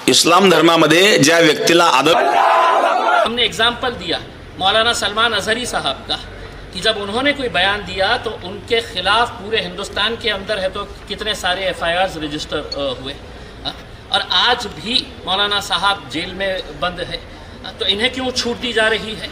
इस्लाम धर्मामध्ये ज्या व्यक्तीला आदर, हमने एग्जाम्पल दिया मौलाना सलमान अजहरी साहब का कि जब उन्होंने कोई बयान दिया तो उनके खिलाफ पूरे हिंदुस्तान के अंदर है तो कितने सारे FIRs रजिस्टर हुए, और आज भी मौलाना साहब जेल में बंद है। तो इन्हें क्यों छूट दी जा रही है?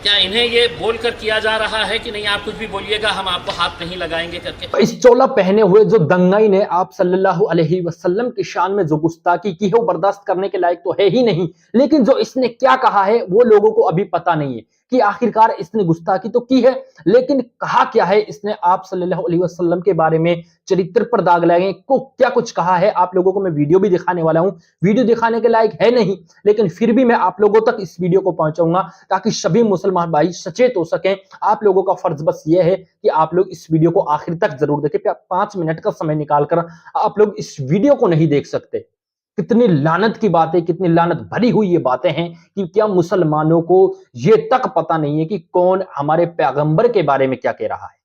क्या इन्हें ये बोलकर किया जा रहा है कि नहीं आप कुछ भी बोलिएगा हम आपको हाथ नहीं लगाएंगे करके? इस चोला पहने हुए जो दंगाई ने आप सल्लल्लाहु अलैहि वसल्लम की शान में जो गुस्ताखी की है वो बर्दाश्त करने के लायक तो है ही नहीं, लेकिन जो इसने क्या कहा है वो लोगों को अभी पता नहीं है कि आखिरकार इसने गुस्ताखी तो की है, लेकिन कहा क्या है इसने आप सल्लल्लाहु अलैहि वसल्लम के बारे में, चरित्र पर दाग लगे को क्या कुछ कहा है। आप लोगों को मैं वीडियो भी दिखाने वाला हूं, वीडियो दिखाने के लायक है नहीं, लेकिन फिर भी मैं आप लोगों तक इस वीडियो को पहुंचाऊंगा ताकि सभी मुसलमान भाई सचेत हो सकें। आप लोगों का फर्ज बस ये है कि आप लोग इस वीडियो को आखिर तक जरूर देखें। 5 मिनट का समय निकालकर आप लोग इस वीडियो को नहीं देख सकते? कितनी लानत की बातें, कितनी लानत भरी हुई ये बातें हैं कि क्या मुसलमानों को ये तक पता नहीं है कि कौन हमारे पैगंबर के बारे में क्या कह रहा है।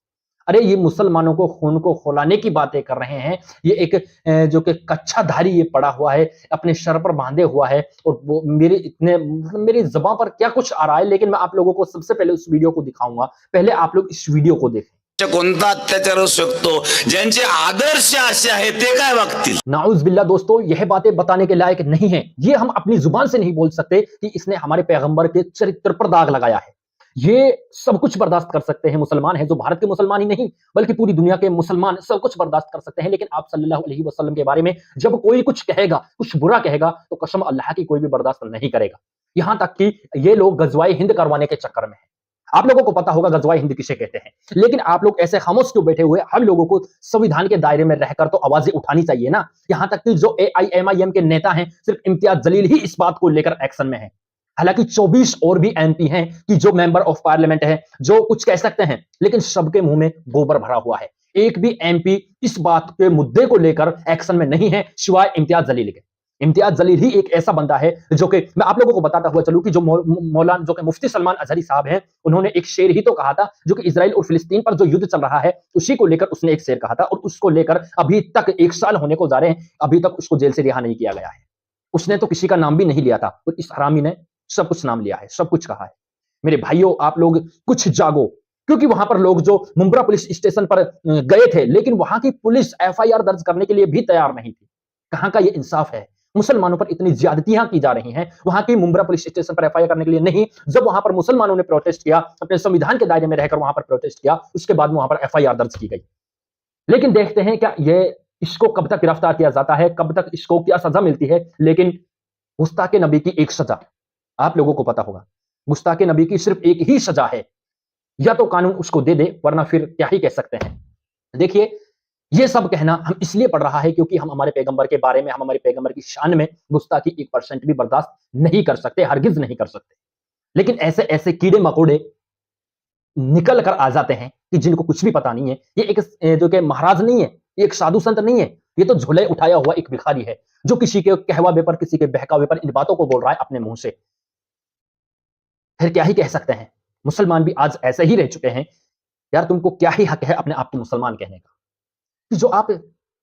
अरे ये मुसलमानों को खून को खौलाने की बातें कर रहे हैं। ये एक जो कि कच्छाधारी ये पड़ा हुआ है, अपने सर पर बांधे हुआ है, और वो मेरी जुबान पर क्या कुछ आ रहा है, लेकिन मैं आप लोगों को सबसे पहले उस वीडियो को दिखाऊंगा। पहले आप लोग इस वीडियो को देखें। कोणता अत्याचार होऊ शकतो, ज्यांचे आदर्श असे आहेत ते काय वागतील? नाउज बिल्ला दोस्तों, यह बातें बताने के लायक नहीं है। ये हम अपनी जुबान से नहीं बोल सकते कि इसने हमारे पैगंबर के चरित्र पर दाग लगाया है। ये सब कुछ बर्दाश्त कर सकते हैं मुसलमान हैं, जो भारत के मुसलमान ही नहीं बल्कि पूरी दुनिया के मुसलमान सब कुछ बर्दाश्त कर सकते हैं, लेकिन आप सल्लल्लाहु अलैहि वसल्लम के बारे में जब कोई कुछ कहेगा, कुछ बुरा कहेगा, तो कसम अल्लाह की कोई भी बर्दाश्त नहीं करेगा। यहां तक कि ये लोग गजवाए हिंद करवाने के चक्कर में है। आप लोगों को पता होगा गजवाए हिंद किसे कहते हैं, लेकिन आप लोग ऐसे खामोश क्यों बैठे हुए? हम लोगों को संविधान के दायरे में रहकर तो आवाजें उठानी चाहिए ना। यहां तक कि जो AIMIM के नेता हैं, सिर्फ इम्तियाज जलील ही इस बात को लेकर एक्शन में है। हालांकि 24 और भी MP हैं कि जो मेंबर ऑफ पार्लियामेंट है, जो कुछ कह सकते हैं, लेकिन सबके मुंह में गोबर भरा हुआ है। एक भी MP इस बात के मुद्दे को लेकर एक्शन में नहीं है सिवाय इम्तियाज जलील के। इम्तियाज जलील ही एक ऐसा बंदा है जो कि मैं आप लोगों को बताता हुआ चलूं कि जो मौलाना जो कि मुफ्ती सलमान अजहरी साहब हैं, उन्होंने एक शेर ही तो कहा था, जो कि इजराइल और फिलिस्तीन पर जो युद्ध चल रहा है उसी को लेकर उसने एक शेर कहा था, और उसको लेकर अभी तक 1 साल होने को जा रहे हैं, अभी तक उसको जेल से रिहा नहीं किया गया है। उसने तो किसी का नाम भी नहीं लिया था, तो इस हरामी ने सब कुछ नाम लिया है, सब कुछ कहा है। मेरे भाइयों, आप लोग कुछ जागो, क्योंकि वहां पर लोग जो मुंब्रा पुलिस स्टेशन पर गए थे, लेकिन वहां की पुलिस FIR दर्ज करने के लिए भी तैयार नहीं थी। कहां का ये इंसाफ है? मुसलमानों पर इतनी ज्यादतियां की जा रही हैं, वहां की मुंब्रा पुलिस स्टेशन पर FIR करने के लिए नहीं। जब वहां पर मुसलमानों ने प्रोटेस्ट किया, अपने संविधान के दायरे में रहकर वहां पर प्रोटेस्ट किया, उसके बाद वहां पर FIR दर्ज की गई। लेकिन देखते हैं क्या ये इसको कब तक गिरफ्तार किया जाता है, कब तक इसको क्या सजा मिलती है। लेकिन गुस्ताखे नबी की एक सजा आप लोगों को पता होगा, गुस्ताखे नबी की सिर्फ एक ही सजा है, या तो कानून उसको दे दे, वरना फिर क्या ही कह सकते हैं। देखिए, ये सब कहना हम इसलिए पड़ रहा है क्योंकि हम हमारे पैगंबर के बारे में, हम हमारे पैगंबर की शान में गुस्ताखी 1% भी बर्दाश्त नहीं कर सकते, हरगिज नहीं कर सकते। लेकिन ऐसे ऐसे कीड़े मकोड़े निकल कर आ जाते हैं कि जिनको कुछ भी पता नहीं है। ये एक जो कि महाराज नहीं है, ये एक साधु संत नहीं है, ये तो झोले उठाया हुआ एक भिखारी है, जो किसी के कहवावे पर, किसी के बहकावे पर इन बातों को बोल रहा है अपने मुंह से। फिर क्या ही कह सकते हैं? मुसलमान भी आज ऐसे ही रह चुके हैं। यार, तुमको क्या ही हक है अपने आप को मुसलमान कहने का, कि जो आप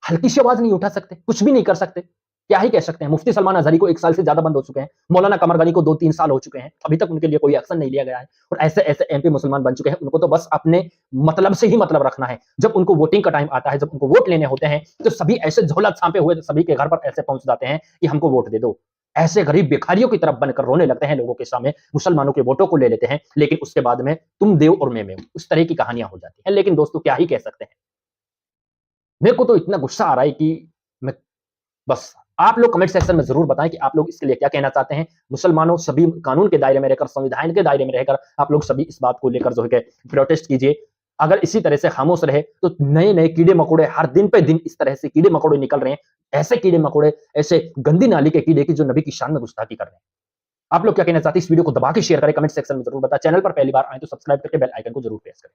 हल्की सी आवाज नहीं उठा सकते, कुछ भी नहीं कर सकते? क्या ही कह सकते हैं? मुफ्ती सलमान अजहरी को 1 साल से ज्यादा बंद हो चुके हैं, मौलाना कमर गनी को 2-3 साल हो चुके हैं, अभी तक उनके लिए कोई एक्शन नहीं लिया गया है। और ऐसे ऐसे MP मुसलमान बन चुके हैं, उनको तो बस अपने मतलब से ही मतलब रखना है। जब उनको वोटिंग का टाइम आता है, जब उनको वोट लेने होते हैं, तो सभी ऐसे झोला छापे हुए सभी के घर पर ऐसे पहुंच जाते हैं कि हमको वोट दे दो। ऐसे गरीब भिखारियों की तरफ बनकर रोने लगते हैं लोगों के सामने, मुसलमानों के वोटों को ले लेते हैं, लेकिन उसके बाद में तुम देव और मैं मेव, उस तरह की कहानियां हो जाती हैं। लेकिन दोस्तों, क्या ही कह सकते हैं? मेरे को तो इतना गुस्सा आ रहा है कि मैं बस, आप लोग कमेंट सेक्शन में जरूर बताएं कि आप लोग इसके लिए क्या कहना चाहते हैं। मुसलमानों, सभी कानून के दायरे में रहकर, संविधान के दायरे में रहकर आप लोग सभी इस बात को लेकर जो है प्रोटेस्ट कीजिए। अगर इसी तरह से खामोश रहे तो नए नए कीड़े मकोड़े हर दिन पे दिन इस तरह से कीड़े मकोड़े निकल रहे हैं, ऐसे कीड़े मकोड़े, ऐसे गंदी नाली के कीड़े की जो नबी की शान में गुस्ताखी कर रहे हैं। आप लोग क्या कहना चाहते हैं? इस वीडियो को दबा के शेयर करें, कमेंट सेक्शन में जरूर बताएं। चैनल पर पहली बार आए तो सब्सक्राइब करके बेल आइकन को जरूर प्रेस करें।